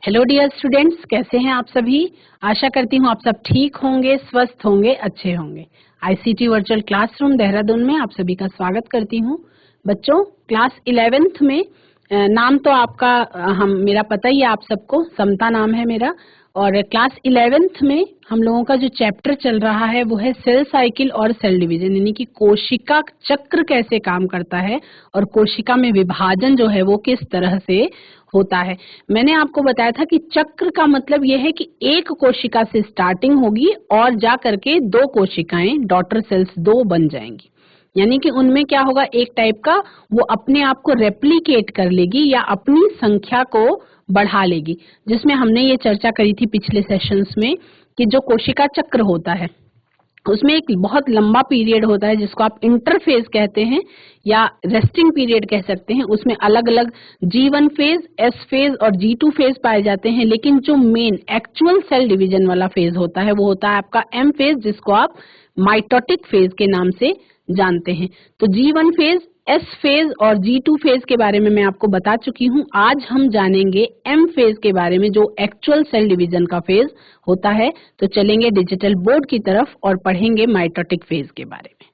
Hello dear students, कैसे हैं आप सभी। आशा करती हूँ आप सब ठीक होंगे, स्वस्थ होंगे, अच्छे होंगे। आईसीटी वर्चुअल क्लासरूम देहरादून में आप सभी का स्वागत करती हूँ। बच्चों, क्लास 11th में नाम तो आपका मेरा पता ही है आप सबको, समता नाम है मेरा। और क्लास 11th में हम लोगों का जो चैप्टर चल रहा है वो है सेल साइकिल और सेल डिवीजन, यानी कि कोशिका चक्र कैसे काम करता है और कोशिका में विभाजन जो है वो किस तरह से होता है। मैंने आपको बताया था कि चक्र का मतलब यह है कि एक कोशिका से स्टार्टिंग होगी और जा करके दो कोशिकाएं, डॉटर सेल्स दो बन जाएंगी। यानी कि उनमें क्या होगा, एक टाइप का वो अपने आप को रेप्लिकेट कर लेगी या अपनी संख्या को बढ़ा लेगी, जिसमें हमने ये चर्चा करी थी पिछले सेशंस में कि जो कोशिका चक्र होता है उसमें एक बहुत लंबा पीरियड होता है जिसको आप इंटरफेज कहते हैं या रेस्टिंग पीरियड कह सकते हैं। उसमें अलग अलग G1 फेज, S फेज और G2 फेज पाए जाते हैं, लेकिन जो मेन एक्चुअल सेल डिवीजन वाला फेज होता है वो होता है आपका M फेज, जिसको आप माइटोटिक फेज के नाम से जानते हैं। तो G1 फेज, S फेज और G2 फेज के बारे में मैं आपको बता चुकी हूँ। आज हम जानेंगे M फेज के बारे में, जो एक्चुअल सेल डिवीजन का फेज होता है। तो चलेंगे डिजिटल बोर्ड की तरफ और पढ़ेंगे माइटोटिक फेज के बारे में।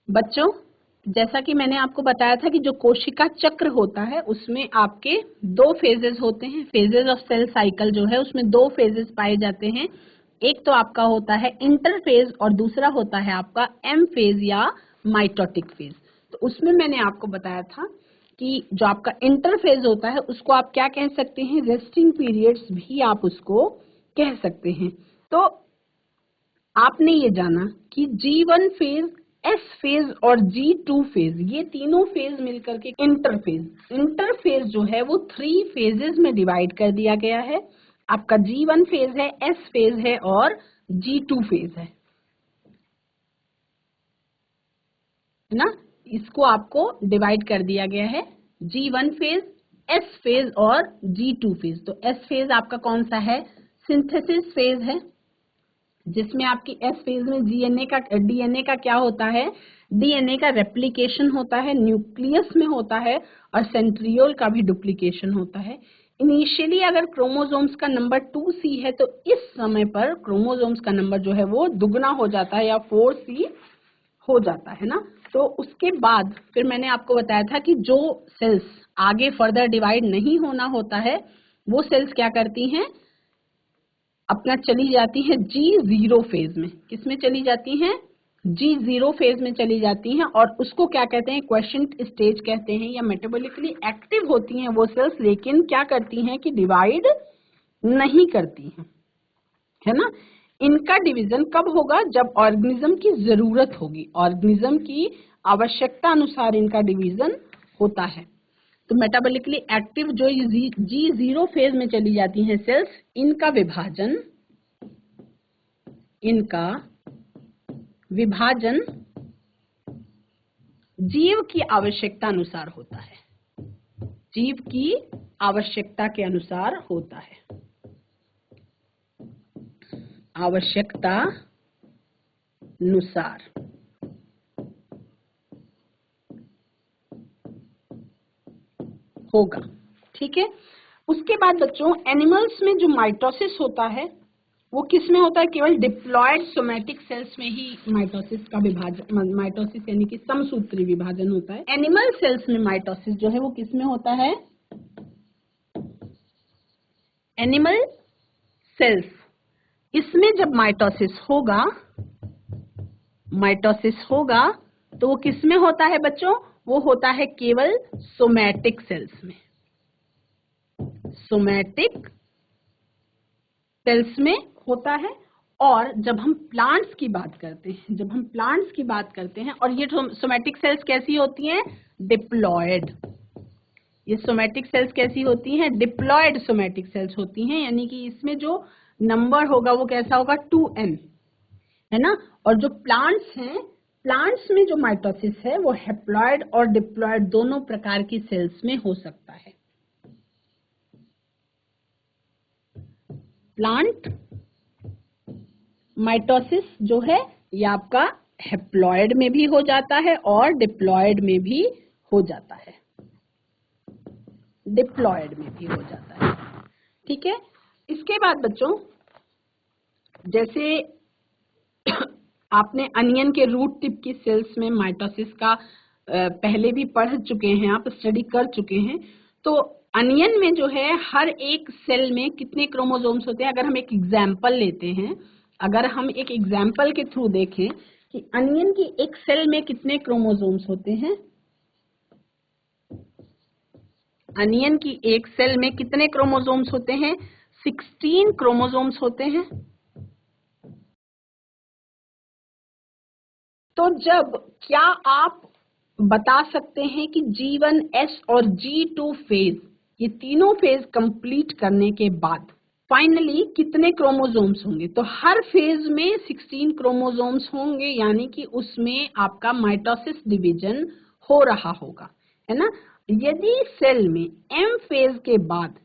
बच्चों, जैसा कि मैंने आपको बताया था कि जो कोशिका चक्र होता है उसमें आपके दो फेजेस होते हैं। फेजेस ऑफ सेल साइकिल जो है उसमें दो फेजेस पाए जाते हैं। एक तो आपका होता है इंटरफेज और दूसरा होता है आपका एम फेज या माइटोटिक फेज। तो उसमें मैंने आपको बताया था कि जो आपका इंटरफेज होता है उसको आप क्या कह सकते हैं, रेस्टिंग पीरियड्स भी आप उसको कह सकते हैं। तो आपने ये जाना कि G1 फेज, S फेज और G2 फेज, ये तीनों फेज मिलकर के इंटरफेज। इंटरफेज जो है वो 3 फेजेस में डिवाइड कर दिया गया है। आपका G1 फेज है, S फेज है और G2 फेज है ना। इसको आपको डिवाइड कर दिया गया है G1 फेज, S फेज और G2 फेज। तो S फेज आपका कौन सा है, सिंथेसिस फेज है, जिसमें आपकी एस फेज में डीएनए का क्या होता है, डीएनए का रेप्लिकेशन होता है, न्यूक्लियस में होता है और सेंट्रियोल का भी डुप्लीकेशन होता है। इनिशियली अगर क्रोमोसोम्स का नंबर 2C है तो इस समय पर क्रोमोसोम्स का नंबर जो है वो दुगना हो जाता है या 4C हो जाता है ना। तो उसके बाद फिर मैंने आपको बताया था कि जो सेल्स आगे फर्दर डिवाइड नहीं होना होता है वो सेल्स क्या करती हैं, अपना चली जाती है G0 फेज में। किसमें चली जाती हैं, G0 फेज में चली जाती हैं और उसको क्या कहते हैं, क्वेशंट स्टेज कहते हैं, या मेटाबॉलिकली एक्टिव होती हैं वो सेल्स, लेकिन क्या करती हैं कि डिवाइड नहीं करती हैं, है ना। इनका डिवीजन कब होगा, जब ऑर्गेनिज्म की जरूरत होगी, ऑर्गेनिज्म की आवश्यकता अनुसार इनका डिवीजन होता है। तो मेटाबॉलिकली एक्टिव जो G0 फेज में चली जाती हैं सेल्स, इनका विभाजन जीव की आवश्यकता अनुसार होता है, जीव की आवश्यकता के अनुसार होता है, आवश्यकता अनुसार। होगा, ठीक है। उसके बाद बच्चों, एनिमल्स में जो माइटोसिस होता है वो किस में होता है, केवल डिप्लॉयड सोमैटिक सेल्स में ही माइटोसिस का विभाजन, माइटोसिस यानी कि समसूत्री विभाजन होता है। एनिमल सेल्स में माइटोसिस जो है वो किस में होता है, एनिमल सेल्स, इसमें जब माइटोसिस होगा तो वो किस में होता है बच्चों, वो होता है केवल सोमैटिक सेल्स में, सोमैटिक सेल्स में होता है। और जब हम प्लांट्स की बात करते हैं, और ये सोमैटिक सेल्स कैसी होती हैं, डिप्लॉयड। ये सोमैटिक सेल्स कैसी होती हैं, डिप्लॉयड सोमैटिक सेल्स होती हैं, यानी कि इसमें जो नंबर होगा वो कैसा होगा, 2n, है ना। और जो प्लांट्स हैं, प्लांट्स में जो माइटोसिस है वो हैप्लॉयड और डिप्लॉयड दोनों प्रकार की सेल्स में हो सकता है। प्लांट माइटोसिस जो है ये आपका हैप्लॉयड में भी हो जाता है और डिप्लॉयड में भी हो जाता है, डिप्लॉयड में भी हो जाता है। ठीक है। इसके बाद बच्चों, जैसे आपने अनियन के रूट टिप की सेल्स में माइटोसिस का पहले भी पढ़ चुके हैं, आप स्टडी कर चुके हैं। तो अनियन में जो है हर एक सेल में कितने क्रोमोसोम्स होते हैं, अगर हम एक एग्जाम्पल लेते हैं, अगर हम एक एग्जाम्पल के थ्रू देखें कि अनियन की एक सेल में कितने क्रोमोसोम्स होते हैं, अनियन की एक सेल में कितने क्रोमोसोम्स होते हैं, 16 क्रोमोसोम्स होते हैं। तो जब क्या आप बता सकते हैं कि G1S और G2 फेज, ये तीनों फेज कंप्लीट करने के बाद फाइनली कितने क्रोमोसोम्स होंगे? तो हर फेज में 16 क्रोमोसोम्स होंगे, यानी कि उसमें आपका माइटोसिस डिवीजन हो रहा होगा, है ना। यदि सेल में M फेज के बाद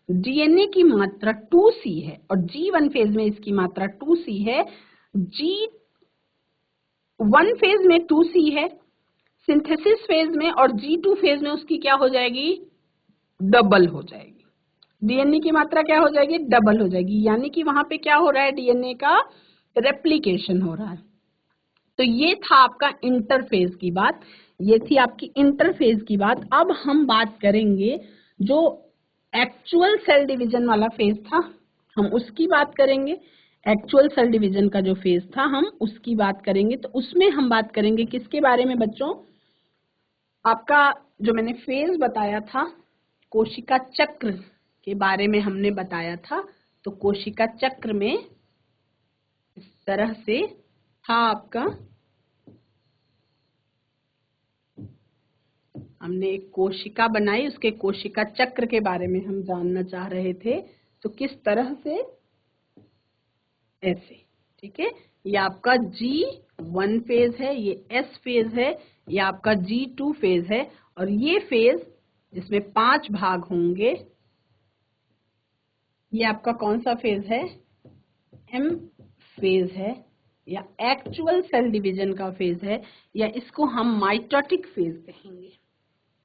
डीएनए की मात्रा 2C है और G1 फेज में इसकी मात्रा 2C है, G1 फेज में 2C है, सिंथेसिस फेज में और G2 फेज में उसकी क्या हो जाएगी? डबल हो जाएगी। डीएनए की मात्रा क्या हो जाएगी? डबल हो जाएगी, यानी कि वहां पे क्या हो रहा है? डीएनए का रेप्लिकेशन हो रहा है। तो ये था आपका इंटरफेज की बात, ये थी आपकी इंटरफेज की बात। अब हम बात करेंगे जो एक्चुअल सेल डिवीजन वाला फेज था, हम उसकी बात करेंगे। एक्चुअल सेल डिवीजन का जो फेज था हम उसकी बात करेंगे। तो उसमें हम बात करेंगे किसके बारे में बच्चों? आपका जो मैंने फेज बताया था, कोशिका चक्र के बारे में हमने बताया था। तो कोशिका चक्र में इस तरह से था आपका, हमने एक कोशिका बनाई, उसके कोशिका चक्र के बारे में हम जानना चाह रहे थे। तो किस तरह से? ऐसे, ठीक है। ये आपका G1 फेज है, ये S फेज है, ये आपका G2 फेज है, और ये फेज जिसमें 5 भाग होंगे, ये आपका कौन सा फेज है? M फेज है, या एक्चुअल सेल डिवीजन का फेज है, या इसको हम माइटोटिक फेज कहेंगे,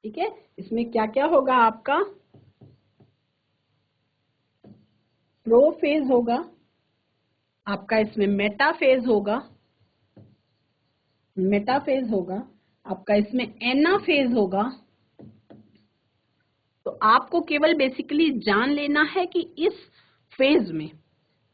ठीक है। इसमें क्या क्या होगा? आपका प्रोफेज होगा, आपका इसमें मेटाफेज होगा, मेटाफेज होगा, आपका इसमें एनाफेज होगा। तो आपको केवल बेसिकली जान लेना है कि इस फेज में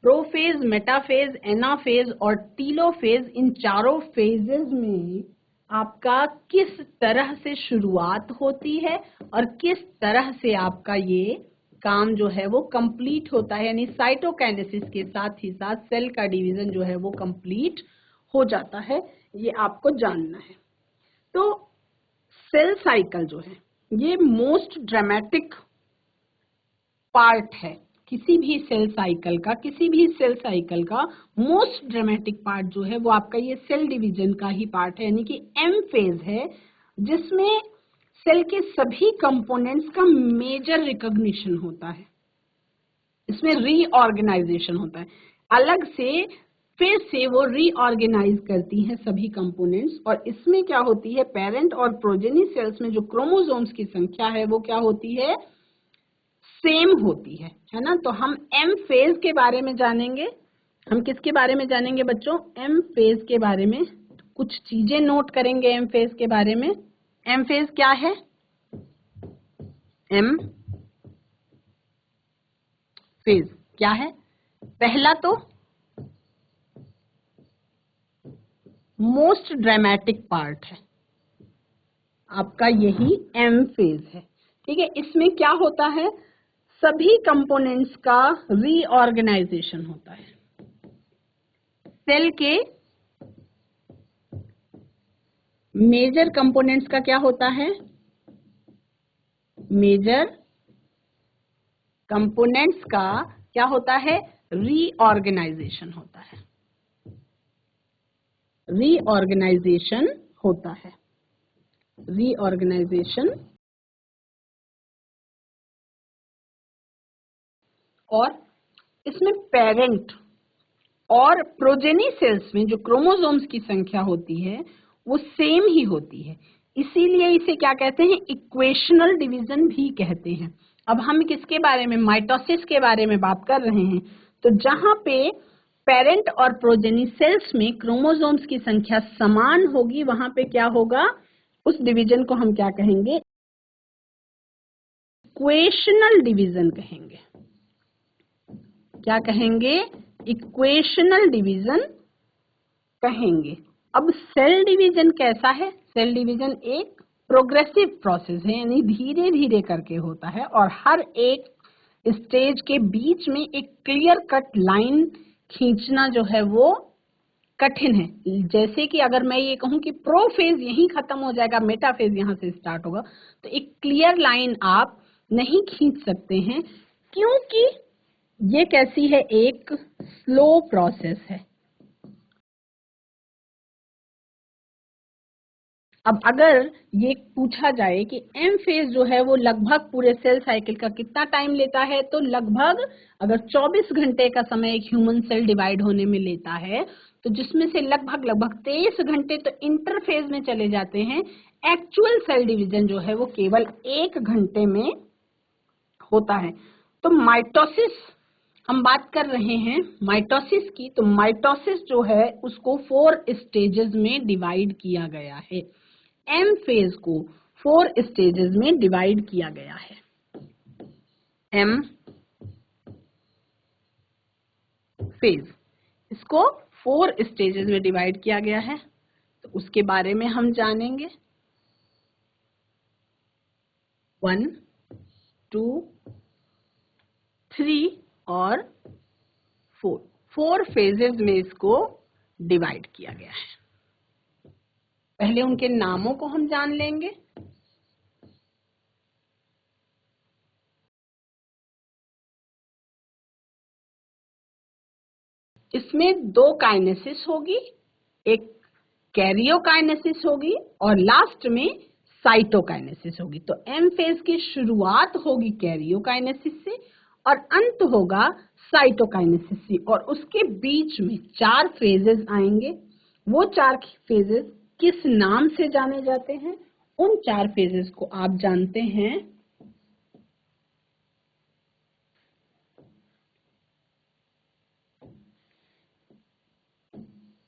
प्रोफेज, मेटाफेज, एनाफेज और टीलोफेज, इन चारों फेजेस में आपका किस तरह से शुरुआत होती है और किस तरह से आपका ये काम जो है वो कंप्लीट होता है, यानी साइटोकाइनेसिस के साथ ही साथ सेल का डिवीजन जो है वो कंप्लीट हो जाता है, ये आपको जानना है। तो सेल साइकिल जो है ये मोस्ट ड्रामेटिक पार्ट है किसी भी सेल साइकिल का, किसी भी सेल साइकिल का मोस्ट ड्रामेटिक पार्ट जो है वो आपका ये सेल डिवीजन का ही पार्ट है, यानी कि एम फेज है, जिसमें सेल के सभी कंपोनेंट्स का मेजर रिकॉग्निशन होता है। इसमें रीऑर्गेनाइजेशन होता है, अलग से फिर से वो रीऑर्गेनाइज करती हैं सभी कंपोनेंट्स। और इसमें क्या होती है? पेरेंट और प्रोजेनी सेल्स में जो क्रोमोसोम्स की संख्या है वो क्या होती है? सेम होती है ना। तो हम एम फेज के बारे में जानेंगे। हम किसके बारे में जानेंगे बच्चों? एम फेज के बारे में। कुछ चीजें नोट करेंगे एम फेज के बारे में। एम फेज क्या है? एम फेज क्या है? पहला तो मोस्ट ड्रामेटिक पार्ट है आपका, यही एम फेज है, ठीक है। इसमें क्या होता है? सभी कंपोनेंट्स का रीऑर्गेनाइजेशन होता है। सेल के मेजर कंपोनेंट्स का क्या होता है? मेजर कंपोनेंट्स का क्या होता है? रीऑर्गेनाइजेशन होता है, रीऑर्गेनाइजेशन होता है, रीऑर्गेनाइजेशन। और इसमें पेरेंट और प्रोजेनी सेल्स में जो क्रोमोसोम्स की संख्या होती है वो सेम ही होती है, इसीलिए इसे क्या कहते हैं? इक्वेशनल डिवीजन भी कहते हैं। अब हम किसके बारे में, माइटोसिस के बारे में बात कर रहे हैं। तो जहां पे पेरेंट और प्रोजेनी सेल्स में क्रोमोसोम्स की संख्या समान होगी, वहां पे क्या होगा, उस डिवीजन को हम क्या कहेंगे, इक्वेशनल डिवीजन कहेंगे। क्या कहेंगे, इक्वेशनल डिवीजन कहेंगे। अब सेल डिवीजन कैसा है, सेल डिवीजन एक प्रोग्रेसिव प्रोसेस है, यानी धीरे धीरे करके होता है और हर एक स्टेज के बीच में एक क्लियर कट लाइन खींचना जो है वो कठिन है। जैसे कि अगर मैं ये कहूं कि प्रोफेज यहीं खत्म हो जाएगा, मेटाफेज यहां से स्टार्ट होगा, तो एक क्लियर लाइन आप नहीं खींच सकते हैं, क्योंकि ये कैसी है, एक स्लो प्रोसेस है। अब अगर ये पूछा जाए कि एम फेज जो है वो लगभग पूरे सेल साइकिल का कितना टाइम लेता है, तो लगभग अगर 24 घंटे का समय एक ह्यूमन सेल डिवाइड होने में लेता है, तो जिसमें से लगभग 23 घंटे तो इंटरफेज में चले जाते हैं, एक्चुअल सेल डिवीजन जो है वो केवल 1 घंटे में होता है। तो माइटोसिस हम बात कर रहे हैं माइटोसिस की, तो माइटोसिस जो है उसको 4 स्टेजेस में डिवाइड किया गया है। एम फेज को 4 स्टेजेस में डिवाइड किया गया है। एम फेज, इसको 4 स्टेजेस में डिवाइड किया गया है, तो उसके बारे में हम जानेंगे। 1, 2, 3 और 4 फेजेस में इसको डिवाइड किया गया है। पहले उनके नामों को हम जान लेंगे। इसमें 2 काइनेसिस होगी, एक कैरियोकाइनेसिस होगी और लास्ट में साइटोकाइनेसिस होगी। तो एम फेज की शुरुआत होगी कैरियोकाइनेसिस से और अंत होगा साइटोकाइनेसिस से, और उसके बीच में 4 फेजेस आएंगे। वो 4 फेजेस किस नाम से जाने जाते हैं, उन 4 फेजेस को आप जानते हैं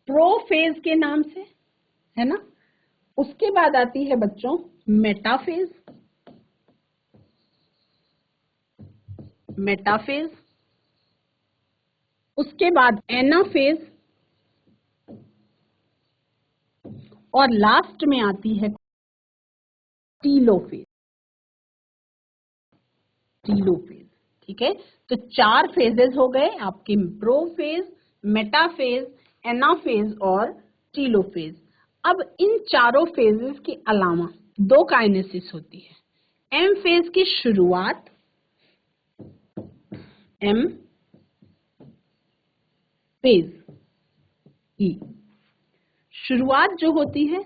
प्रोफेज के नाम से, है ना। उसके बाद आती है बच्चों मेटाफेज, मेटाफेज, उसके बाद एनाफेज और लास्ट में आती है टीलोफेज, टीलोफेज। ठीक है, तो 4 फेजेस हो गए आपके, प्रोफेज, मेटाफेज, एनाफेज और टीलोफेज। अब इन चारों फेजेस के अलावा 2 काइनेसिस होती है। एम फेज की शुरुआत, एम फेज की शुरुआत जो होती है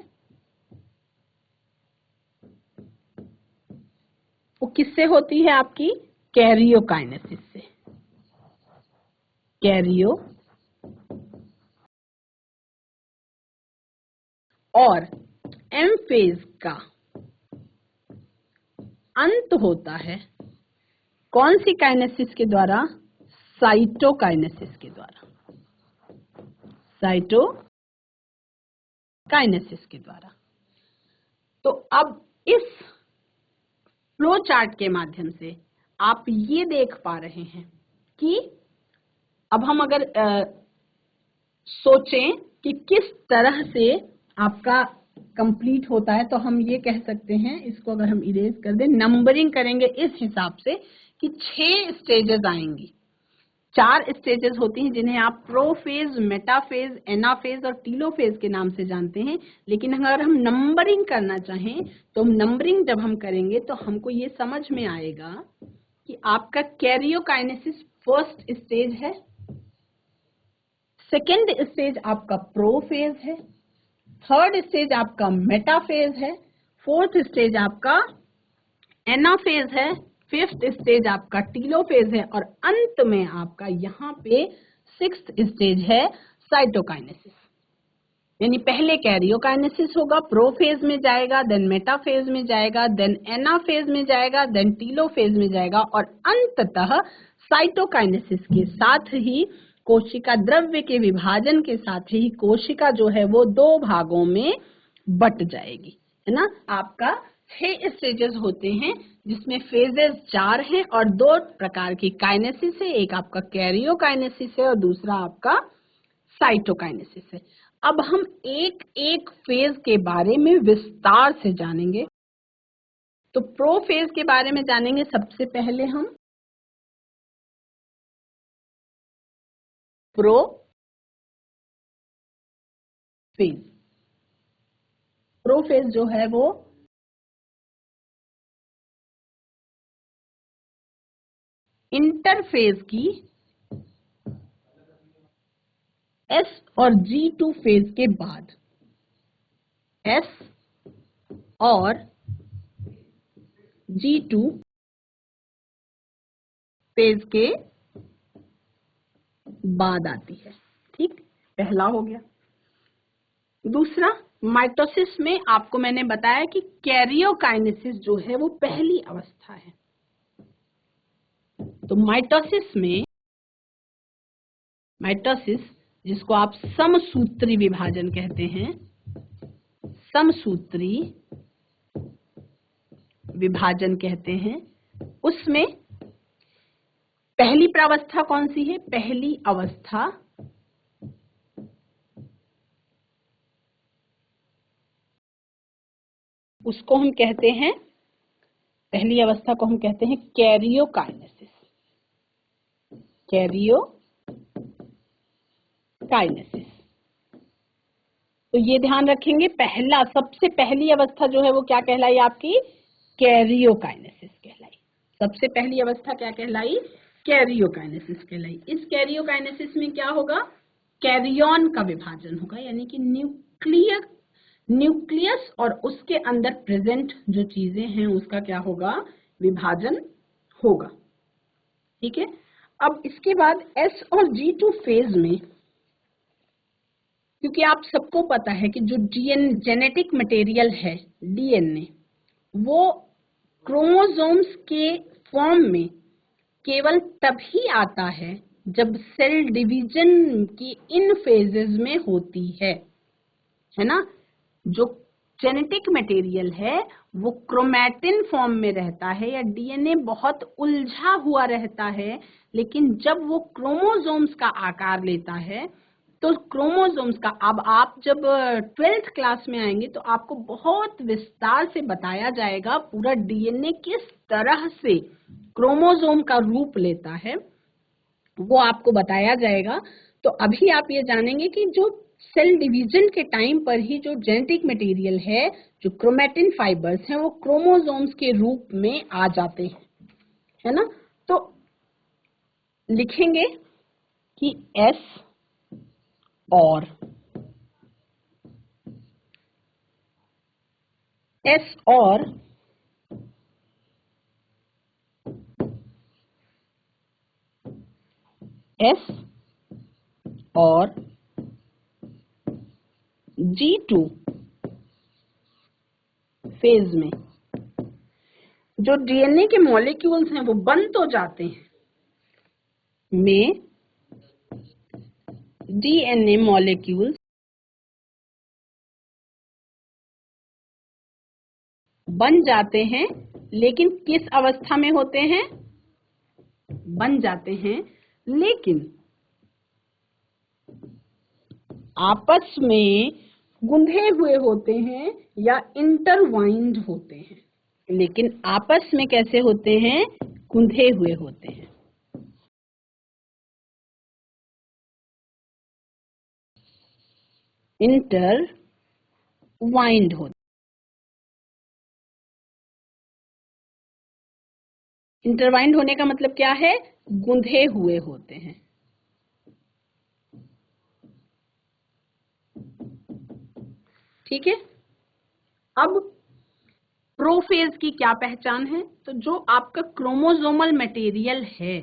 वो किससे होती है, आपकी कैरियोकाइनेसिस से। कैरियो और एम फेज का अंत होता है कौन सी काइनेसिस के द्वारा, साइटोकाइनेसिस के द्वारा, साइटोकाइनेसिस के द्वारा। तो अब इस फ्लो चार्ट के माध्यम से आप ये देख पा रहे हैं कि अब हम अगर सोचें कि किस तरह से आपका कंप्लीट होता है, तो हम ये कह सकते हैं, इसको अगर हम इरेज कर दें, नंबरिंग करेंगे इस हिसाब से कि 6 स्टेजेस आएंगी। 4 स्टेजेस होती हैं जिन्हें आप प्रोफेज, मेटाफेज, एनाफेज और टीलोफेज के नाम से जानते हैं। लेकिन अगर हम नंबरिंग करना चाहें तो नंबरिंग जब हम करेंगे तो हमको ये समझ में आएगा कि आपका कैरियोकाइनेसिस फर्स्ट स्टेज है, सेकेंड स्टेज आपका प्रोफेज है, थर्ड स्टेज आपका मेटाफेज है, फोर्थ स्टेज आपका एनाफेज है, फिफ्थ स्टेज आपका टीलोफेज है और अंत में आपका यहाँ पे 6th स्टेज है साइटोकाइनेसिस। यानी पहले कैरियोकाइनेसिस होगा, प्रोफेज में जाएगा, देन मेटाफेज में जाएगा, देन एनाफेज में जाएगा, देन टीलोफेज में जाएगा और अंततः साइटोकाइनेसिस के साथ ही कोशिका द्रव्य के विभाजन के साथ ही कोशिका जो है वो 2 भागों में बट जाएगी, है ना। आपका 6 स्टेजेस होते हैं जिसमें फेजेस 4 हैं और 2 प्रकार की काइनेसिस है, एक आपका कैरियोकाइनेसिस है और दूसरा आपका साइटोकाइनेसिस है। अब हम एक एक फेज के बारे में विस्तार से जानेंगे। तो प्रो फेज के बारे में जानेंगे सबसे पहले हम। प्रो फेज, प्रो फेज जो है वो इंटरफेज की S और G2 फेज के बाद, S और G2 फेज के बाद आती है। ठीक, पहला हो गया। दूसरा, माइटोसिस में आपको मैंने बताया कि कैरियोकाइनेसिस जो है वो पहली अवस्था है। तो माइटोसिस जिसको आप समसूत्री विभाजन कहते हैं, समसूत्री विभाजन कहते हैं, उसमें पहली प्रावस्था कौन सी है? पहली अवस्था उसको हम कहते हैं, पहली अवस्था को हम कहते हैं कैरियोकाइनेसिस। कैरियोकाइनेसिस, तो ये ध्यान रखेंगे, पहला सबसे पहली अवस्था जो है वो क्या कहलाई? आपकी कैरियोकाइनेसिस कहलाई। सबसे पहली अवस्था क्या कहलाई? कैरियोकाइनेसिस कहलाई। इस कैरियोकाइनेसिस में क्या होगा? कैरियन का विभाजन होगा, यानी कि न्यूक्लियस और उसके अंदर प्रेजेंट जो चीजें हैं उसका क्या होगा? विभाजन होगा। ठीक है। अब इसके बाद S और G2 फेज में, क्योंकि आप सबको पता है कि जो जेनेटिक मटेरियल है डीएनए, वो क्रोमोसोम्स के फॉर्म में केवल तभी आता है जब सेल डिवीजन की इन फेजेस में होती है ना। जो जेनेटिक मटेरियल है वो क्रोमैटिन फॉर्म में रहता है या डीएनए बहुत उलझा हुआ रहता है, लेकिन जब वो क्रोमोसोम्स का आकार लेता है तो क्रोमोसोम्स का, अब आप जब 12th क्लास में आएंगे तो आपको बहुत विस्तार से बताया जाएगा पूरा डीएनए किस तरह से क्रोमोसोम का रूप लेता है, वो आपको बताया जाएगा। तो अभी आप ये जानेंगे कि जो सेल डिवीजन के टाइम पर ही जो जेनेटिक मटेरियल है, जो क्रोमैटिन फाइबर्स हैं, वो क्रोमोसोम्स के रूप में आ जाते हैं, है ना। तो लिखेंगे कि S और G2 फेज में जो डीएनए के मॉलिक्यूल्स हैं वो बन तो जाते हैं, में डीएनए मॉलिक्यूल्स बन जाते हैं, लेकिन किस अवस्था में होते हैं? बन जाते हैं, लेकिन आपस में गुंधे हुए होते हैं या इंटरवाइंड होते हैं। लेकिन आपस में कैसे होते हैं? गुंधे हुए होते हैं। इंटरवाइंड होते, इंटरवाइंड होने का मतलब क्या है? गुंधे हुए होते हैं। ठीक है। अब प्रोफेज की क्या पहचान है? तो जो आपका क्रोमोसोमल मटेरियल है,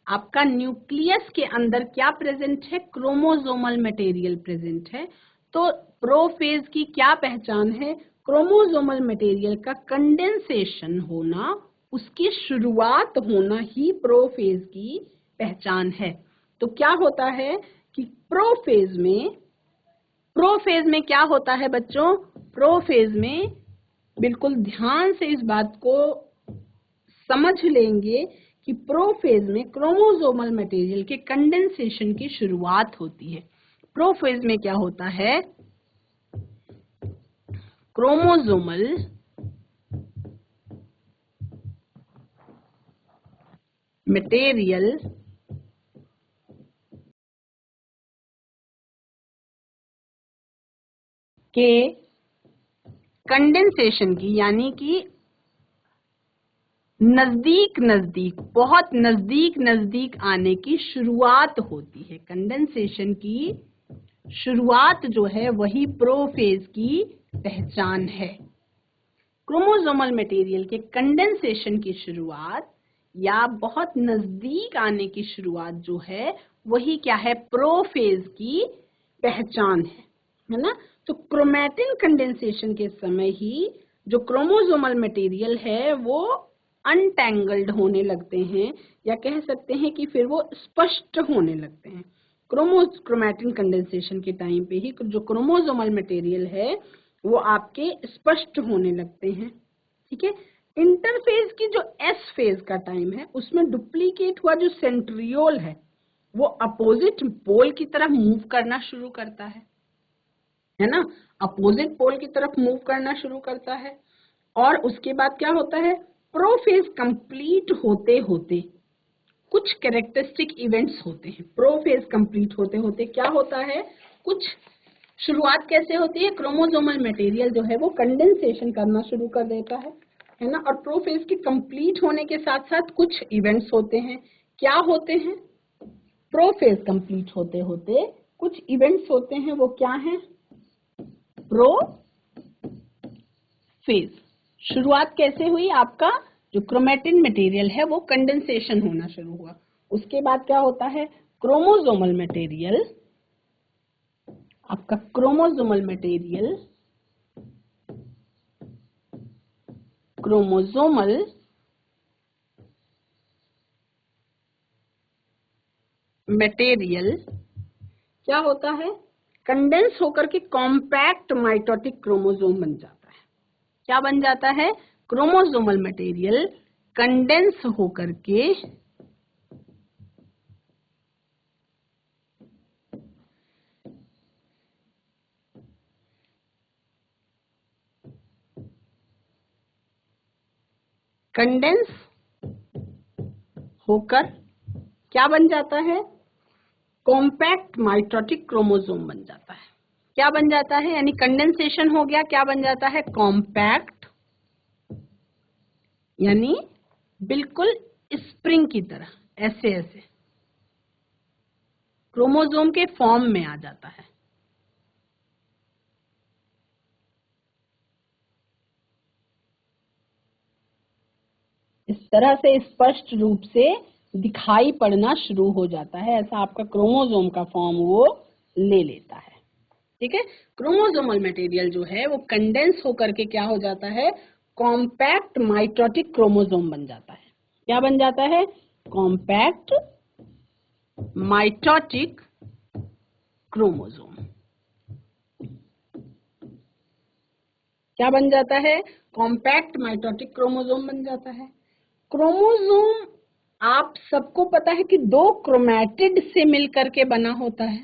आपका न्यूक्लियस के अंदर क्या प्रेजेंट है? क्रोमोसोमल मटेरियल प्रेजेंट है। तो प्रोफेज की क्या पहचान है? क्रोमोसोमल मटेरियल का कंडेंसेशन होना, उसकी शुरुआत होना ही प्रोफेज की पहचान है। तो क्या होता है कि प्रोफेज में क्या होता है बच्चों? प्रोफेज में बिल्कुल ध्यान से इस बात को समझ लेंगे कि प्रोफेज में क्रोमोसोमल मटेरियल के कंडेंसेशन की शुरुआत होती है। प्रोफेज में क्या होता है? क्रोमोसोमल मटेरियल के कंडेंसेशन की, यानी कि बहुत नजदीक आने की शुरुआत होती है। कंडेंसेशन की शुरुआत जो है वही प्रोफेज की पहचान है। क्रोमोसोमल मटेरियल के कंडेंसेशन की शुरुआत या बहुत नजदीक आने की शुरुआत जो है वही क्या है? प्रोफेज की पहचान है ना? तो क्रोमैटिन कंडेंसेशन के समय ही जो क्रोमोसोमल मटेरियल है वो अनटैंगल्ड होने लगते हैं, या कह सकते हैं कि फिर वो स्पष्ट होने लगते हैं। क्रोमैटिन कंडेंसेशन के टाइम पे ही जो क्रोमोसोमल मटेरियल है वो आपके स्पष्ट होने लगते हैं। ठीक है। इंटरफेज की जो एस फेज का टाइम है उसमें डुप्लीकेट हुआ जो सेंट्रियोल है वो अपोजिट पोल की तरफ मूव करना शुरू करता है ना? अपोजिट पोल की तरफ मूव करना शुरू करता है। और उसके बाद क्या होता है? प्रोफेज कंप्लीट होते होते कुछ कैरेक्टरिस्टिक इवेंट्स होते हैं। प्रोफेज कंप्लीट होते होते क्या होता है? कुछ शुरुआत कैसे होती है? क्रोमोसोमल मटेरियल जो है वो कंडेंसेशन करना शुरू कर देता है ना? और प्रोफेज के कंप्लीट होने के साथ साथ कुछ इवेंट्स होते हैं। क्या होते हैं? प्रोफेज कंप्लीट होते होते कुछ इवेंट्स होते हैं। वो क्या हैं? प्रोफेज शुरुआत कैसे हुई? आपका जो क्रोमैटिन मटेरियल है वो कंडेंसेशन होना शुरू हुआ। उसके बाद क्या होता है? क्रोमोसोमल मटेरियल क्या होता है? कंडेंस होकर के कॉम्पैक्ट माइटोटिक क्रोमोसोम बन जाता है। क्या बन जाता है? क्रोमोसोमल मटेरियल कंडेंस होकर के क्या बन जाता है? कॉम्पैक्ट माइटोटिक क्रोमोसोम बन जाता है। क्या बन जाता है? यानी कंडेंसेशन हो गया, क्या बन जाता है? कॉम्पैक्ट, यानी बिल्कुल स्प्रिंग की तरह ऐसे ऐसे क्रोमोसोम के फॉर्म में आ जाता है। इस तरह से स्पष्ट रूप से दिखाई पड़ना शुरू हो जाता है। ऐसा आपका क्रोमोसोम का फॉर्म वो ले लेता है। ठीक है। क्रोमोसोमल मटेरियल जो है वो कंडेंस होकर के क्या हो जाता है? कॉम्पैक्ट माइटोटिक क्रोमोसोम बन जाता है। क्या बन जाता है? Compact mitotic chromosome. क्या बन जाता है? कॉम्पैक्ट माइटोटिक क्रोमोसोम बन जाता है। क्रोमोसोम आप सबको पता है कि दो क्रोमैटिड से मिलकर के बना होता है।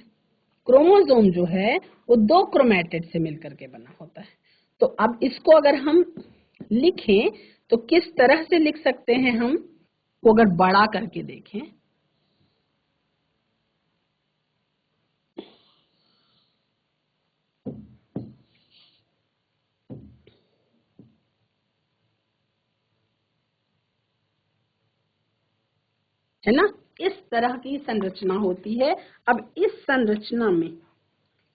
क्रोमोसोम जो है वो दो क्रोमैटिड से मिलकर के बना होता है। तो अब इसको अगर हम लिखें तो किस तरह से लिख सकते हैं? हम को अगर बड़ा करके देखें, है ना? इस तरह की संरचना होती है। अब इस संरचना में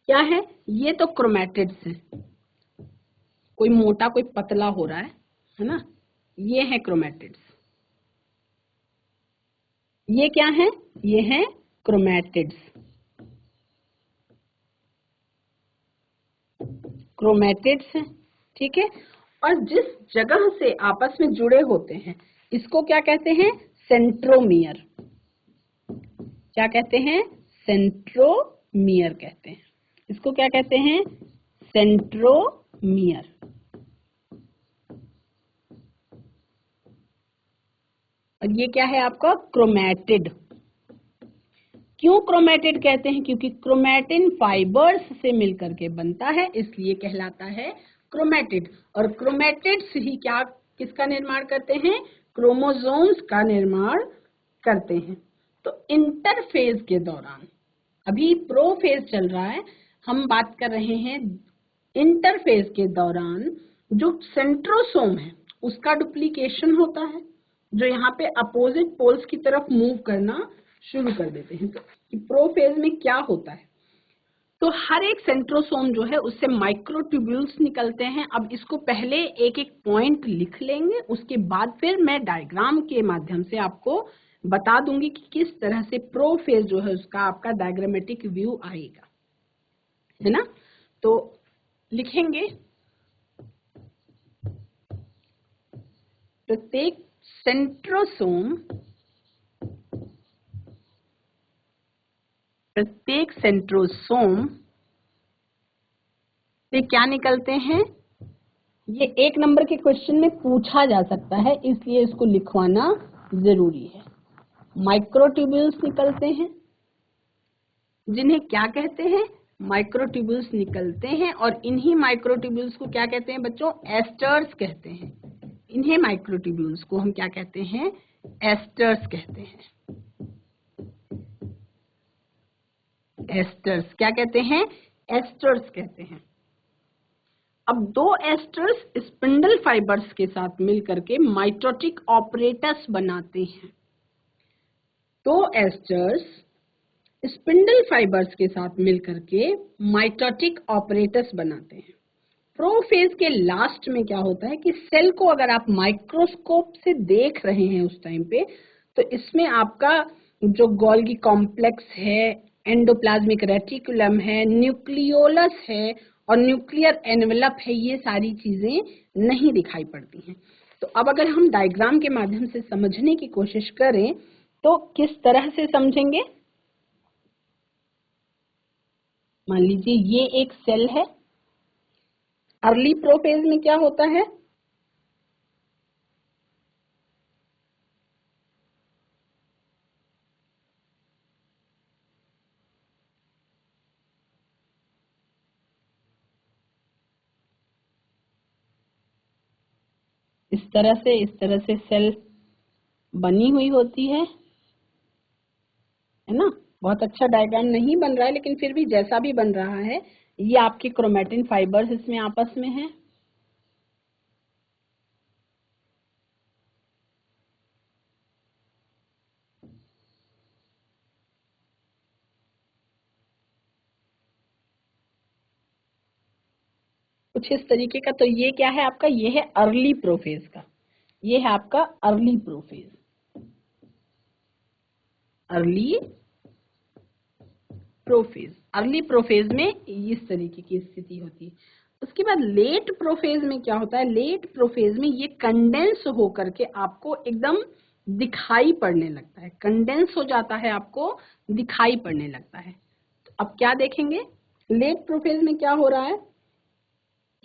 क्या है? ये तो क्रोमैटिड्स हैं, कोई मोटा कोई पतला हो रहा है ना? ये है क्रोमैटिड्स। ये क्या है? ये है क्रोमैटिड्स। क्रोमैटिड्स हैं, ठीक है। और जिस जगह से आपस में जुड़े होते हैं इसको क्या कहते हैं? सेंट्रोमियर। क्या कहते हैं? सेंट्रोमियर कहते हैं। इसको क्या कहते हैं? सेंट्रोमियर। और ये क्या है आपका? क्रोमैटिड। क्यों क्रोमैटिड कहते हैं? क्योंकि क्रोमैटिन फाइबर्स से मिलकर के बनता है, इसलिए कहलाता है क्रोमैटिड। और क्रोमैटिड्स ही क्या किसका निर्माण करते हैं? क्रोमोसोम्स का निर्माण करते हैं। तो इंटरफेज के दौरान, अभी प्रोफेज चल रहा है, हम बात कर रहे हैं इंटरफेज के दौरान जो सेंट्रोसोम है उसका डुप्लीकेशन होता है, जो यहाँ पे अपोजिट पोल्स की तरफ मूव करना शुरू कर देते हैं। तो प्रोफेज में क्या होता है? तो हर एक सेंट्रोसोम जो है उससे माइक्रोट्यूब्यूल्स निकलते हैं। अब इसको पहले एक एक पॉइंट लिख लेंगे, उसके बाद फिर मैं डायग्राम के माध्यम से आपको बता दूंगी कि किस तरह से प्रोफेज जो है उसका आपका डायग्रामेटिक व्यू आएगा, है ना। तो लिखेंगे प्रत्येक सेंट्रोसोम से क्या निकलते हैं? ये 1 नंबर के क्वेश्चन में पूछा जा सकता है, इसलिए इसको लिखवाना जरूरी है। माइक्रोट्यूब्यूल्स निकलते हैं, जिन्हें क्या कहते हैं? माइक्रोट्यूब्यूल्स निकलते हैं। और इन्हीं माइक्रोट्यूब्यूल्स को क्या कहते हैं बच्चों? एस्टर्स कहते हैं। इन्हें माइक्रोट्यूब्यूल्स को हम क्या कहते हैं? एस्टर्स कहते हैं। एस्टर्स क्या कहते हैं? एस्टर्स कहते हैं। अब 2 एस्टर्स स्पिंडल फाइबर्स के साथ मिलकर के माइटोटिक ऑपरेटस बनाते हैं। 2 एस्टर्स स्पिंडल फाइबर्स के साथ मिलकर के माइटोटिक ऑपरेटस बनाते हैं। प्रोफेज के लास्ट में क्या होता है कि सेल को अगर आप माइक्रोस्कोप से देख रहे हैं उस टाइम पे, तो इसमें आपका जो गोल्गी कॉम्प्लेक्स है, एंडोप्लाज्मिक रेटिकुलम है, न्यूक्लियोलस है और न्यूक्लियर एनवेलप है, ये सारी चीजें नहीं दिखाई पड़ती हैं। तो अब अगर हम डायग्राम के माध्यम से समझने की कोशिश करें तो किस तरह से समझेंगे? मान लीजिए ये एक सेल है। अर्ली प्रोफेज में क्या होता है? इस तरह से सेल बनी हुई होती है ना। बहुत अच्छा डायग्राम नहीं बन रहा है, लेकिन फिर भी जैसा भी बन रहा है, ये आपके क्रोमैटिन फाइबर्स इसमें आपस में हैं। कुछ इस तरीके का। तो ये क्या है आपका? ये है अर्ली प्रोफेज का। ये है आपका early prophase. Early prophase, early prophase में इस तरीके की स्थिति होती है। उसके बाद लेट प्रोफेज में क्या होता है? लेट प्रोफेज में ये कंडेंस होकर के आपको एकदम दिखाई पड़ने लगता है। कंडेंस हो जाता है, आपको दिखाई पड़ने लगता है। तो अब क्या देखेंगे? लेट प्रोफेज में क्या हो रहा है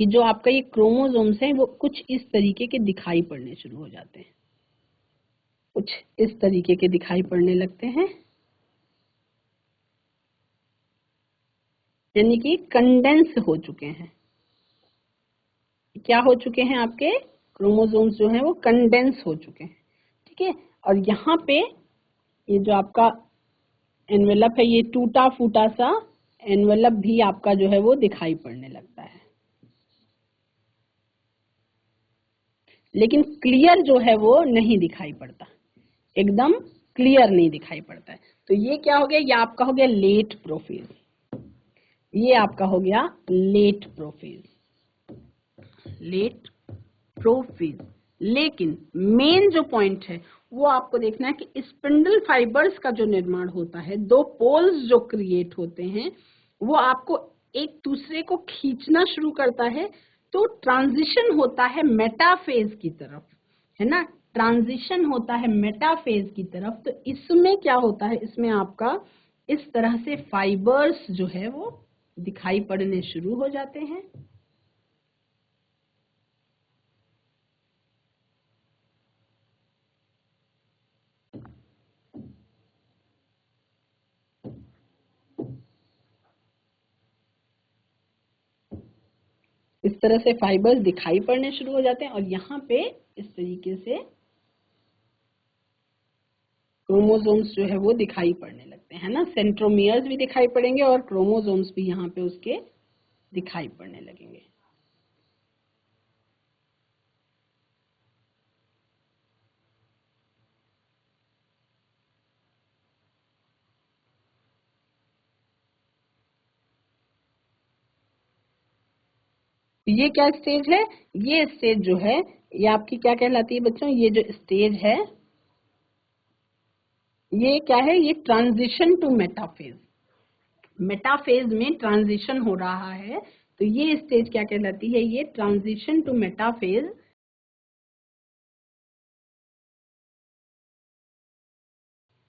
कि जो आपका ये क्रोमोसोम्स हैं वो कुछ इस तरीके के दिखाई पड़ने शुरू हो जाते हैं। कुछ इस तरीके के दिखाई पड़ने लगते हैं, यानी कि कंडेंस हो चुके हैं। क्या हो चुके हैं? आपके क्रोमोसोम्स जो हैं वो कंडेंस हो चुके हैं, ठीक है। और यहाँ पे ये जो आपका एनवेलप है, ये टूटा फूटा सा एनवेलप भी आपका जो है वो दिखाई पड़ने लगता है, लेकिन क्लियर जो है वो नहीं दिखाई पड़ता, एकदम क्लियर नहीं दिखाई पड़ता है। तो ये क्या हो गया? ये आपका हो गया लेट प्रोफेज। ये आपका हो गया लेट प्रोफेज। Late prophase. लेकिन मेन जो पॉइंट है वो आपको देखना है कि स्पिंडल फाइबर्स का जो निर्माण होता है, 2 पोल्स जो क्रिएट होते हैं, वो आपको एक दूसरे को खींचना शुरू करता है तो ट्रांजिशन होता है मेटाफेज की तरफ, है ना, ट्रांजिशन होता है मेटाफेज की तरफ। तो इसमें क्या होता है, इसमें आपका इस तरह से फाइबर्स जो है वो दिखाई पड़ने शुरू हो जाते हैं। इस तरह से फाइबर्स दिखाई पड़ने शुरू हो जाते हैं और यहाँ पे इस तरीके से क्रोमोसोम्स जो है वो दिखाई पड़ने लगते हैं ना, सेंट्रोमियर्स भी दिखाई पड़ेंगे और क्रोमोसोम्स भी यहाँ पे उसके दिखाई पड़ने लगेंगे। ये क्या स्टेज है, ये स्टेज जो है ये आपकी क्या कहलाती है बच्चों, ये जो स्टेज है ये क्या है, ये ट्रांजिशन टू मेटाफेज, मेटाफेज में ट्रांजिशन हो रहा है। तो ये स्टेज क्या कहलाती है, ये transition to metaphase,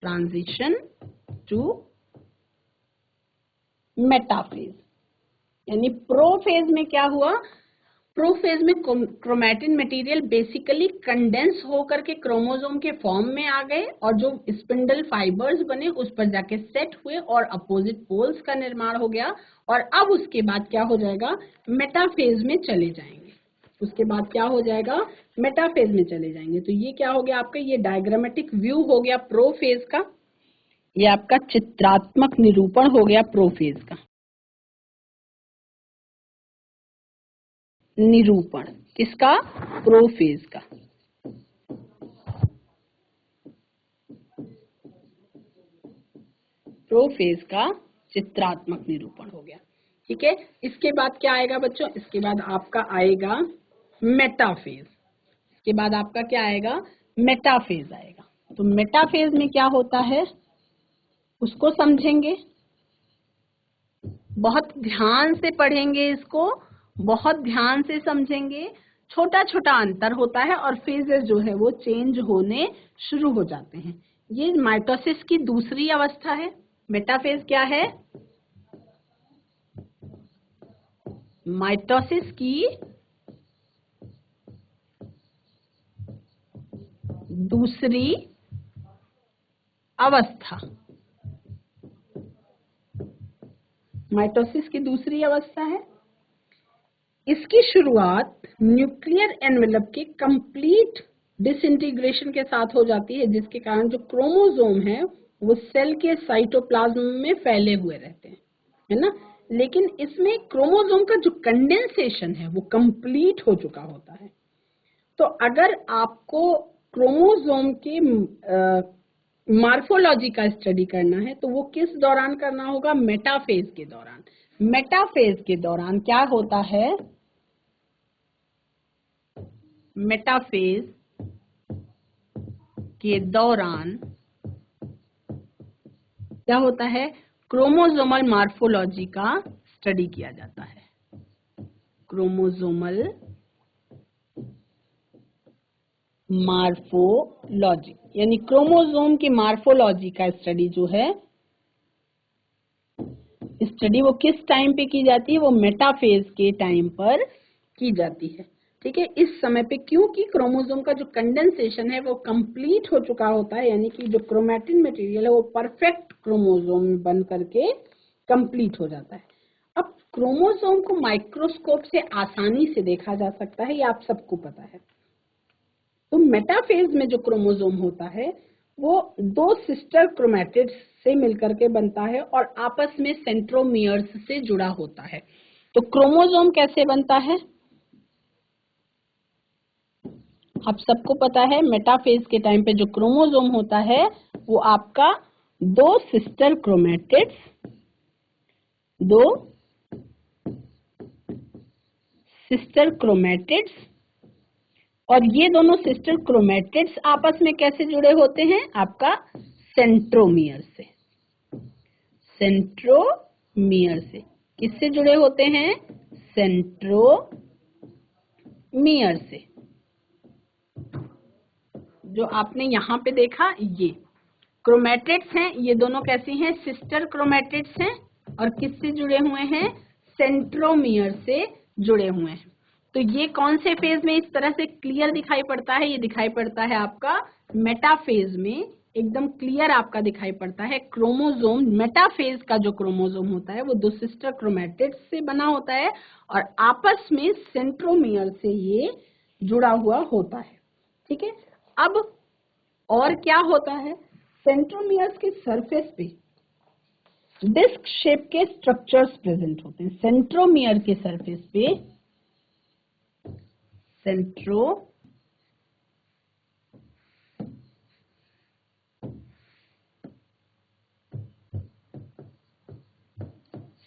transition to metaphase. यानी प्रोफेज में क्या हुआ, प्रोफेज में क्रोमैटिन मटेरियल बेसिकली कंडेंस होकर के क्रोमोसोम के फॉर्म में आ गए और जो स्पिंडल फाइबर्स बने उस पर जाके सेट हुए और अपोजिट पोल्स का निर्माण हो गया। और अब उसके बाद क्या हो जाएगा, मेटाफेज में चले जाएंगे, उसके बाद क्या हो जाएगा, मेटाफेज में चले जाएंगे। तो ये क्या हो गया आपका, ये डायग्रामेटिक व्यू हो गया प्रोफेज का, ये आपका चित्रात्मक निरूपण हो गया प्रोफेज का। निरूपण किसका, प्रोफेज का। प्रोफेज का चित्रात्मक निरूपण हो गया। ठीक है, इसके बाद क्या आएगा बच्चों, इसके बाद आपका आएगा मेटाफेज। इसके बाद आपका क्या आएगा, मेटाफेज आएगा। तो मेटाफेज में क्या होता है उसको समझेंगे, बहुत ध्यान से पढ़ेंगे, इसको बहुत ध्यान से समझेंगे। छोटा छोटा अंतर होता है और फेजेस जो है वो चेंज होने शुरू हो जाते हैं। ये माइटोसिस की दूसरी अवस्था है। मेटाफेज क्या है, माइटोसिस की दूसरी अवस्था, माइटोसिस की दूसरी अवस्था है। इसकी शुरुआत न्यूक्लियर एनवेलप के कंप्लीट डिसइंटीग्रेशन के साथ हो जाती है, जिसके कारण जो क्रोमोसोम है वो सेल के साइटोप्लाज्म में फैले हुए रहते हैं, है ना। लेकिन इसमें क्रोमोसोम का जो कंडेंसेशन है वो कंप्लीट हो चुका होता है। तो अगर आपको क्रोमोसोम के मार्फोलॉजी का स्टडी करना है तो वो किस दौरान करना होगा, मेटाफेज के दौरान। मेटाफेज के दौरान क्या होता है, मेटाफेज के दौरान क्या होता है, क्रोमोसोमल मार्फोलॉजी का स्टडी किया जाता है। क्रोमोसोमल मार्फोलॉजी यानी क्रोमोसोम की मार्फोलॉजी का स्टडी जो है, स्टडी वो किस टाइम पे की जाती है, वो मेटाफेज के टाइम पर की जाती है। ठीक है, इस समय पे क्योंकि क्रोमोसोम का जो कंडेंसेशन है वो कंप्लीट हो चुका होता है, यानी कि जो क्रोमैटिन मटेरियल है वो परफेक्ट क्रोमोसोम में बन करके कंप्लीट हो जाता है। अब क्रोमोसोम को माइक्रोस्कोप से आसानी से देखा जा सकता है, ये आप सबको पता है। तो मेटाफेज में जो क्रोमोसोम होता है वो दो सिस्टर क्रोमैटिड्स से मिलकर के बनता है और आपस में सेंट्रोमियर्स से जुड़ा होता है। तो क्रोमोसोम कैसे बनता है, आप सबको पता है। मेटाफेज के टाइम पे जो क्रोमोसोम होता है वो आपका दो सिस्टर क्रोमैटिड्स, दो सिस्टर क्रोमैटिड्स, और ये दोनों सिस्टर क्रोमैटिड्स आपस में कैसे जुड़े होते हैं, आपका सेंट्रोमियर से, सेंट्रोमियर से। किससे जुड़े होते हैं? सेंट्रोमियर से। जो आपने यहाँ पे देखा ये क्रोमैटिड्स हैं, ये दोनों कैसी हैं? सिस्टर क्रोमैटिड्स हैं और किससे जुड़े हुए हैं? सेंट्रोमियर से जुड़े हुए हैं। तो ये कौन से फेज में इस तरह से क्लियर दिखाई पड़ता है? ये दिखाई पड़ता है आपका मेटाफेज में, एकदम क्लियर आपका दिखाई पड़ता है। क्रोमोसोम, मेटाफेज का जो क्रोमोसोम होता है वो दो सिस्टर क्रोमैटिड्स से बना होता है और आपस में सेंट्रोमियर से ये जुड़ा हुआ होता है। ठीक है, अब और क्या होता है? सेंट्रोमियर्स के सरफेस पे डिस्क शेप के स्ट्रक्चर्स प्रेजेंट होते हैं। सेंट्रोमियर के सरफेस पे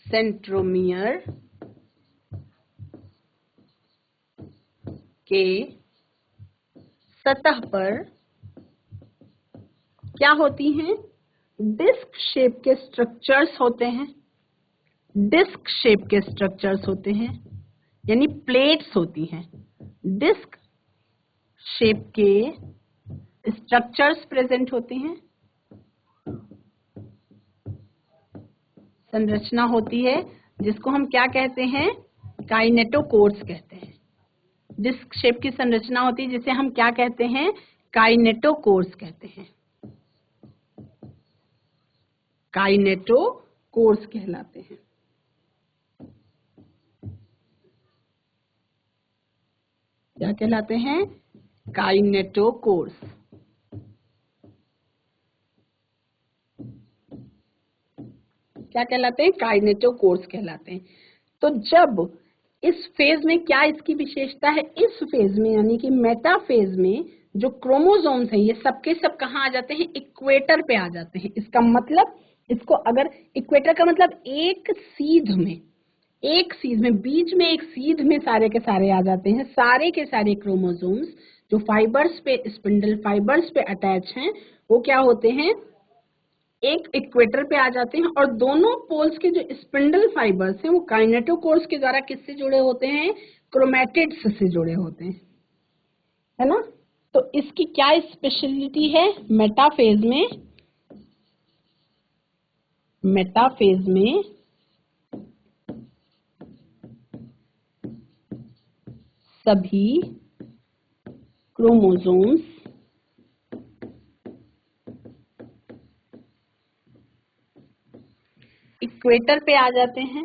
सेंट्रोमियर के सतह पर क्या होती हैं? डिस्क शेप के स्ट्रक्चर्स होते हैं। डिस्क शेप के स्ट्रक्चर्स होते हैं यानी प्लेट्स होती हैं। डिस्क शेप के स्ट्रक्चर्स प्रेजेंट होते हैं, संरचना होती है जिसको हम क्या कहते हैं? काइनेटोकोर्स कहते हैं। डिस्क शेप की संरचना होती है जिसे हम क्या कहते हैं? काइनेटोकोर्स कहते हैं। काइनेटोकोर्स कहलाते हैं। क्या कहलाते हैं? काइनेटोकोर्स। क्या कहलाते हैं? काइनेटोकोर्स कहलाते हैं। तो जब इस फेज में क्या इसकी विशेषता है? इस फेज में यानी कि मेटाफेज में जो क्रोमोसोम्स हैं ये सबके सब कहाँ आ जाते हैं? इक्वेटर पे आ जाते हैं। इसका मतलब, इसको अगर इक्वेटर का मतलब एक सीध में बीच में एक सीध में सारे के सारे आ जाते हैं। सारे के सारे क्रोमोसोम्स जो फाइबर्स पे, स्पिंडल फाइबर्स पे अटैच हैं, वो क्या होते हैं? एक इक्वेटर पे आ जाते हैं और दोनों पोल्स के जो स्पिंडल फाइबर्स हैं वो काइनेटोकोर्स के द्वारा किससे जुड़े होते हैं? क्रोमैटिड्स से जुड़े होते हैं, है ना। तो इसकी क्या स्पेशलिटी है? मेटाफेज में सभी क्रोमोसोम्स इक्वेटर पे आ जाते हैं।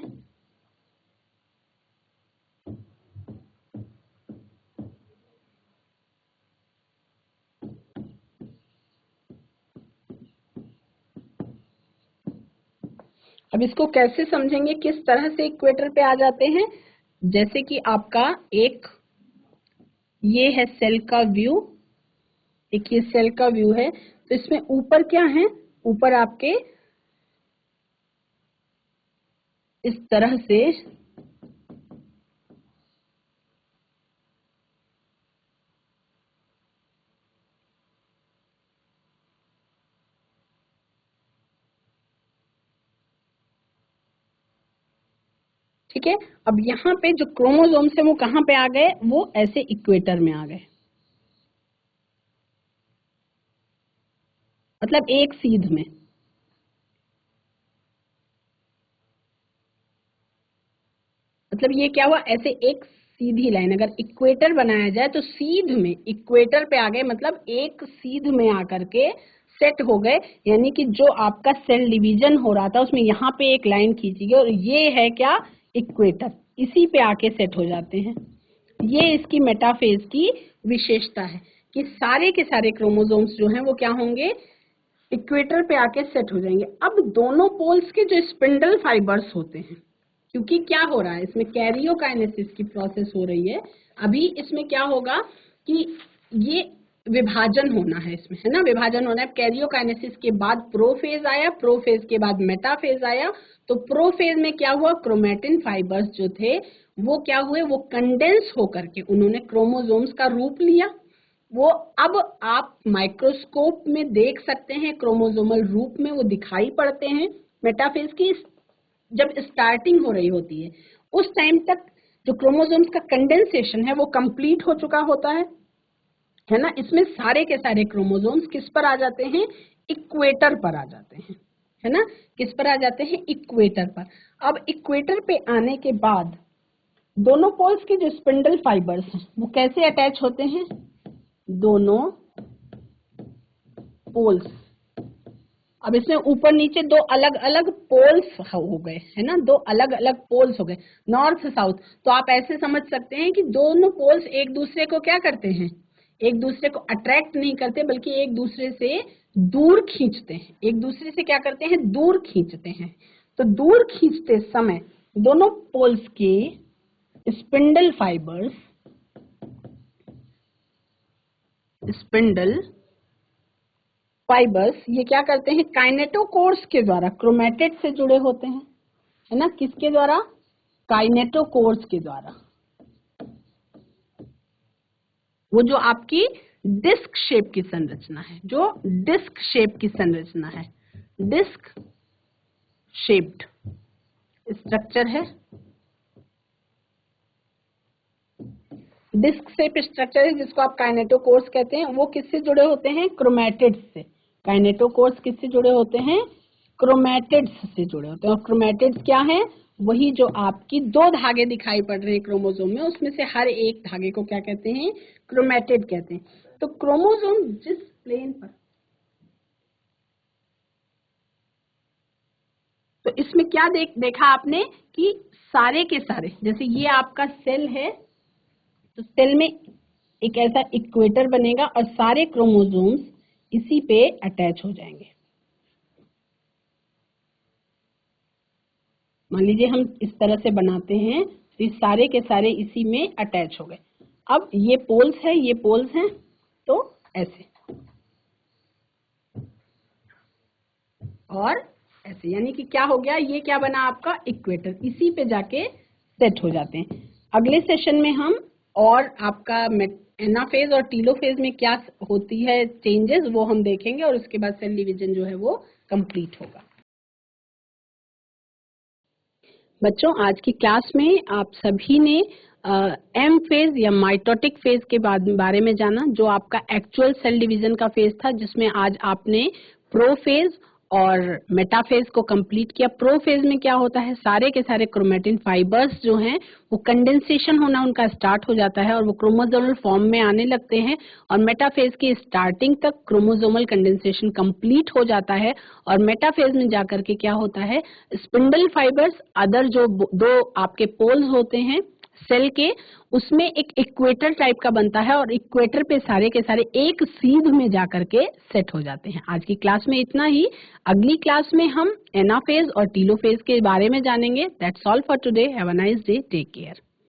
अब इसको कैसे समझेंगे? किस तरह से इक्वेटर पे आ जाते हैं? जैसे कि आपका एक ये है सेल का व्यू, एक ये सेल का व्यू है, तो इसमें ऊपर क्या है? ऊपर आपके इस तरह से ठीक है। अब यहाँ पे जो क्रोमोसोम्स है वो कहाँ पे आ गए? वो ऐसे इक्वेटर में आ गए, मतलब एक सीध में। मतलब ये क्या हुआ? ऐसे एक सीधी लाइन अगर इक्वेटर बनाया जाए तो सीध में इक्वेटर पे आ गए, मतलब एक सीध में आकर के सेट हो गए। यानी कि जो आपका सेल डिवीजन हो रहा था उसमें यहाँ पे एक लाइन खींची गई और ये है क्या? इक्वेटर, इसी पे आके सेट हो जाते हैं। ये इसकी मेटाफेज की विशेषता है कि सारे के सारे क्रोमोसोम्स जो हैं वो क्या होंगे? इक्वेटर पे आके सेट हो जाएंगे। अब दोनों पोल्स के जो स्पिंडल फाइबर्स होते हैं, क्योंकि क्या हो रहा है इसमें? कैरियोकाइनेसिस की प्रोसेस हो रही है। अभी इसमें क्या होगा कि ये विभाजन होना है इसमें, है ना, विभाजन होना है। कैरियोकाइनेसिस के बाद प्रोफेज आया, प्रोफेज के बाद मेटाफेज आया। तो प्रोफेज में क्या हुआ? क्रोमैटिन फाइबर्स जो थे वो क्या हुए? वो कंडेंस होकर के उन्होंने क्रोमोसोम्स का रूप लिया। वो अब आप माइक्रोस्कोप में देख सकते हैं, क्रोमोसोमल रूप में वो दिखाई पड़ते हैं मेटाफेज की जब स्टार्टिंग हो रही होती है उस टाइम तक जो क्रोमोसोम्स का कंडेंसेशन है वो कंप्लीट हो चुका होता है ना। इसमें सारे के सारे क्रोमोसोम्स किस पर आ जाते हैं, इक्वेटर पर आ जाते हैं, है ना। किस पर आ जाते हैं, इक्वेटर पर। अब इक्वेटर पे आने के बाद दोनों पोल्स के जो स्पिंडल फाइबर्स हैं वो कैसे अटैच होते हैं, दोनों पोल्स। अब इसमें ऊपर नीचे दो अलग अलग पोल्स हो गए, है ना, दो अलग अलग पोल्स हो गए, नॉर्थ साउथ। तो आप ऐसे समझ सकते हैं कि दोनों पोल्स एक दूसरे को क्या करते हैं, एक दूसरे को अट्रैक्ट नहीं करते बल्कि एक दूसरे से दूर खींचते हैं। एक दूसरे से क्या करते हैं, दूर खींचते हैं। तो दूर खींचते समय दोनों पोल्स के स्पिंडल फाइबर्स, स्पिंडल फाइबर्स ये क्या करते हैं, काइनेटोकोर्स के द्वारा क्रोमेटिड से जुड़े होते हैं, है ना। किसके द्वारा, काइनेटोकोर्स के द्वारा। वो जो आपकी डिस्क शेप की संरचना है, जो डिस्क शेप की संरचना है, डिस्क शेप्ड स्ट्रक्चर है, डिस्क शेप स्ट्रक्चर है जिसको आप काइनेटोकोर्स कहते हैं। वो किससे जुड़े होते हैं, क्रोमेटिड्स से। काइनेटोकोर्स किससे जुड़े होते हैं, क्रोमेटिड्स से जुड़े होते हैं। और क्रोमेटिड्स क्या है, वही जो आपकी दो धागे दिखाई पड़ रहे हैं क्रोमोसोम में, उसमें से हर एक धागे को क्या कहते हैं, क्रोमेटिड कहते हैं। तो क्रोमोसोम जिस प्लेन पर, तो इसमें क्या देखा आपने कि सारे के सारे, जैसे ये आपका सेल है तो सेल में एक ऐसा इक्वेटर बनेगा और सारे क्रोमोसोम्स इसी पे अटैच हो जाएंगे। मान लीजिए हम इस तरह से बनाते हैं तो ये सारे के सारे इसी में अटैच हो गए। अब ये पोल्स है, ये पोल्स हैं, तो ऐसे और ऐसे, यानी कि क्या हो गया, ये क्या बना आपका इक्वेटर, इसी पे जाके सेट हो जाते हैं। अगले सेशन में हम और आपका एनाफेज और टीलोफेज में क्या होती है चेंजेस वो हम देखेंगे और उसके बाद सेल डिवीजन जो है वो कंप्लीट होगा। बच्चों आज की क्लास में आप सभी ने एम फेज या माइटोटिक फेज के बारे में जाना, जो आपका एक्चुअल सेल डिवीजन का फेज था, जिसमें आज आपने प्रोफेज और मेटाफेज को कंप्लीट किया। प्रोफेज में क्या होता है, सारे के सारे क्रोमेटिन फाइबर्स जो हैं वो कंडेंसेशन होना उनका स्टार्ट हो जाता है और वो क्रोमोसोमल फॉर्म में आने लगते हैं। और मेटाफेज की स्टार्टिंग तक क्रोमोसोमल कंडेंसेशन कंप्लीट हो जाता है और मेटाफेज में जाकर के क्या होता है, स्पिंडल फाइबर्स अदर जो दो आपके पोल्स होते हैं सेल के, उसमें एक इक्वेटर टाइप का बनता है और इक्वेटर पे सारे के सारे एक सीध में जाकर के सेट हो जाते हैं। आज की क्लास में इतना ही। अगली क्लास में हम एनाफेज और टीलोफेज के बारे में जानेंगे। That's all for today. Have a nice day, take care.